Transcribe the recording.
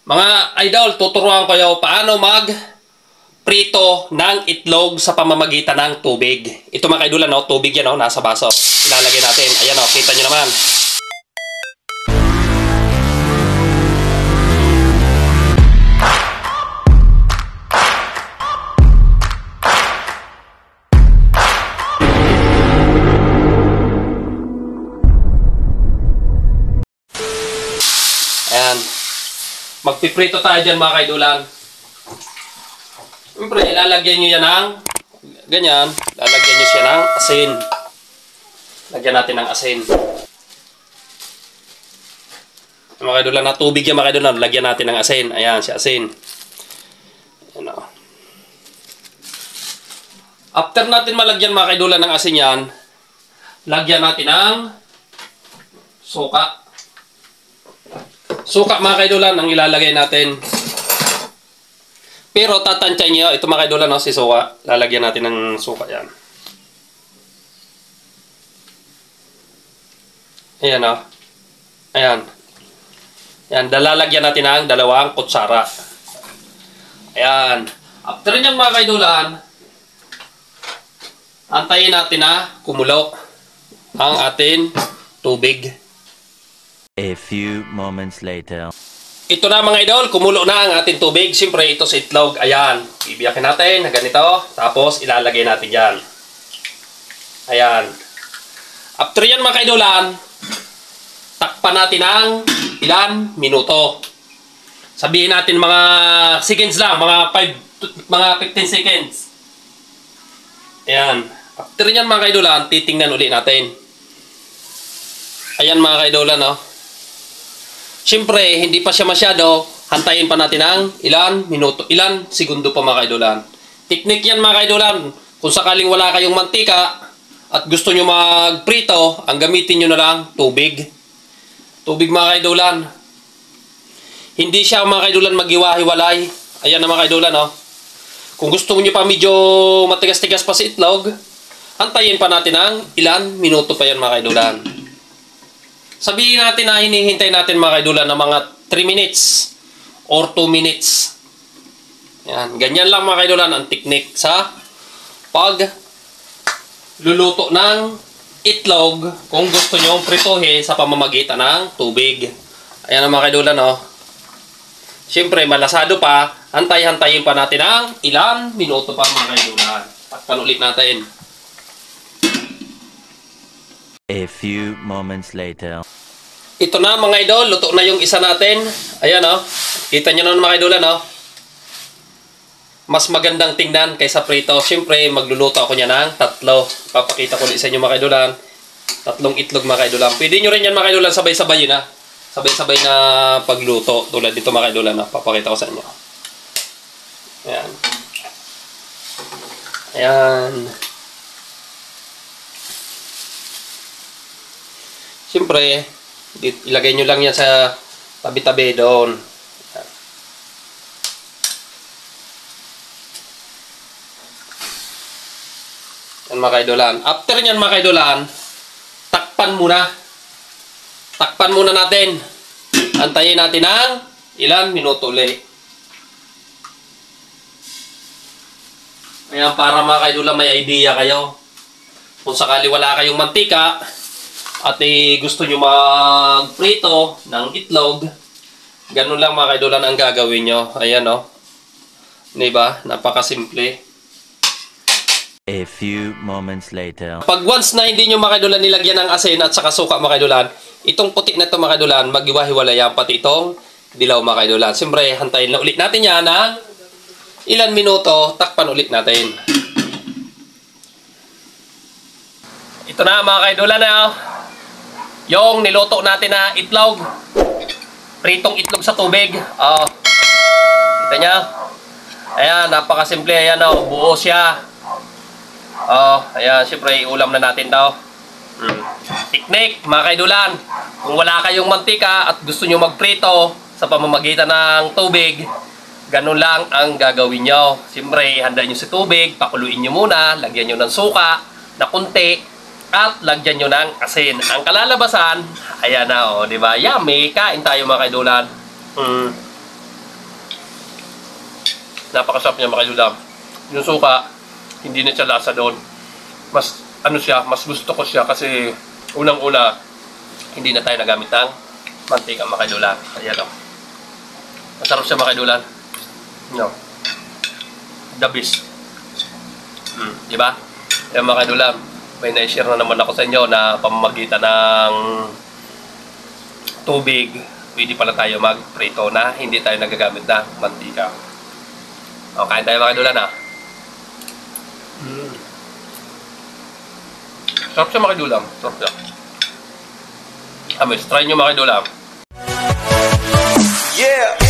Mga idol, tuturuan ko kayo paano prito ng itlog sa pamamagitan ng tubig. Ito mga kaidulan, no? Tubig yan, no? Nasa baso. Ilalagay natin. Ayan, no? Kita nyo naman. Ayan. Magpiprito tayo dyan mga kaidulan. Siyempre, ilalagyan nyo yan ng ganyan. Lalagyan nyo siya ng asin. Lagyan natin ng asin. Mga kaidulan, na tubig yan mga kaidulan. Lagyan natin ng asin. Ayan, si asin. Ayan, o. After natin malagyan mga kaidulan ng asin yan, lagyan natin ng suka. Suka mga kaidulan ang ilalagay natin. Pero tatansya niyo, ito mga kaidulan, no, si suka. Lalagyan natin ng suka yan. Ayan, no. Ayan. Ayan, lalagyan natin ng 2 kutsara. Ayan. After nyan mga kaidulan, antayin natin na kumulo ang ating tubig. A few moments later. Ito na mga idol, kumulo na ang ating tubig. Siyempre, ito sa itlog. Ayan. Ibiyakin natin na ganito. Tapos, ilalagay natin yan. Ayan. After yan mga kaidolan, takpan natin ng ilan minuto. Sabihin natin mga seconds lang. Mga 15 seconds. Ayan. After yan mga kaidolan, titingnan ulit natin. Ayan mga kaidolan, no? Siyempre, hindi pa siya masyado. Hantayin pa natin ng ilan minuto, ilan segundo pa mga kaidolan. Teknik yan mga kaidolan. Kung sakaling wala kayong mantika at gusto nyo magprito, ang gamitin nyo na lang tubig. Tubig mga kaidolan. Hindi siya mga kaidolan maghiwa-hiwalay. Ayan na mga kaidolan, no? Kung gusto nyo pa medyo matigas-tigas pa sa itlog, hantayin pa natin ng ilan minuto pa yan mga kaidolan. Sabihin natin na hinihintay natin mga kaidulan ng mga 3 minutes or 2 minutes. Yan. Ganyan lang mga kaidulan ang teknik sa pagluluto ng itlog kung gusto nyo prituhin sa pamamagitan ng tubig. Ayan ang mga kaidulan, no? Siyempre, malasado pa. Hantay-hantayin pa natin ng ilan minuto pa mga kaidulan. Takpan ulit natin. A few moments later. Ito na mga idol, luto na yung isa natin. Ayan, oh. Kita nyo na mga idol, no? Mas magandang tingnan kaysa prito. Siyempre, magluluto ako niya ng 3. Papakita ko ulit sa inyo mga idolan. 3 itlog mga idolan. Pwede nyo rin yan mga idolan, sabay-sabay yun, ha? Sabay-sabay na pagluto. Tulad dito mga idolan, ha? Papakita ko sa inyo. Ayan. Ayan. Siyempre, ilagay nyo lang yan sa tabi-tabi doon. Yan mga kaidolan. After nyan mga kaidolan, takpan muna. Takpan muna natin. Antayin natin ng ilan minuto ulit. Ayan, para mga kaidolan may idea kayo. Kung sakali wala kayong mantika, at gusto nyo magprito ng itlog, ganun lang mga kaidolan ang gagawin nyo. Ayan, o. Diba? Napakasimple. A few moments later. Pag once na hindi nyo mga kaidolan nilagyan ng asin at saka suka mga kaidolan, itong puti na ito mga kaidolan, maghiwa-hiwalay yan pati itong dilaw mga kaidolan. Siyempre, hantayin na ulit natin yan ng ilan minuto, takpan ulit natin. Ito na mga kaidolan, na yung niluto natin na itlog. Pritong itlog sa tubig. Kita nyo? Ayan, napakasimple. Ayan, o. Buo siya. Ayan, siyempre, ulam na natin daw. Teknik, mga kaidulan. Kung wala kayong mantika at gusto nyo magprito sa pamamagitan ng tubig, ganun lang ang gagawin nyo. Siyempre, handa nyo sa tubig, pakuluin nyo muna, lagyan nyo ng suka na kunti, at lagyan nyo ng asin. Ang kalalabasan, ayan na, o, diba? Yummy, kain tayo mga kaidulan. Napakasarap niya mga idolam. Yung suka, hindi na siya lasa doon. Mas ano siya, mas gusto ko siya kasi unang-una, hindi na tayo nagamit ng mantika mga idolam. Ayan o. Masarap siya mga idolam. No. The best. Diba? Ayan mga idolam. May na-share na naman ako sa inyo na pamamagitan ng tubig, pwede pala tayo magprito na hindi tayo nagagamit ng mantika. O, kain tayo mga idolan ha. Sarap siya mga idolam. Sarap siya. Amis, try nyo mga idolam. Yeah!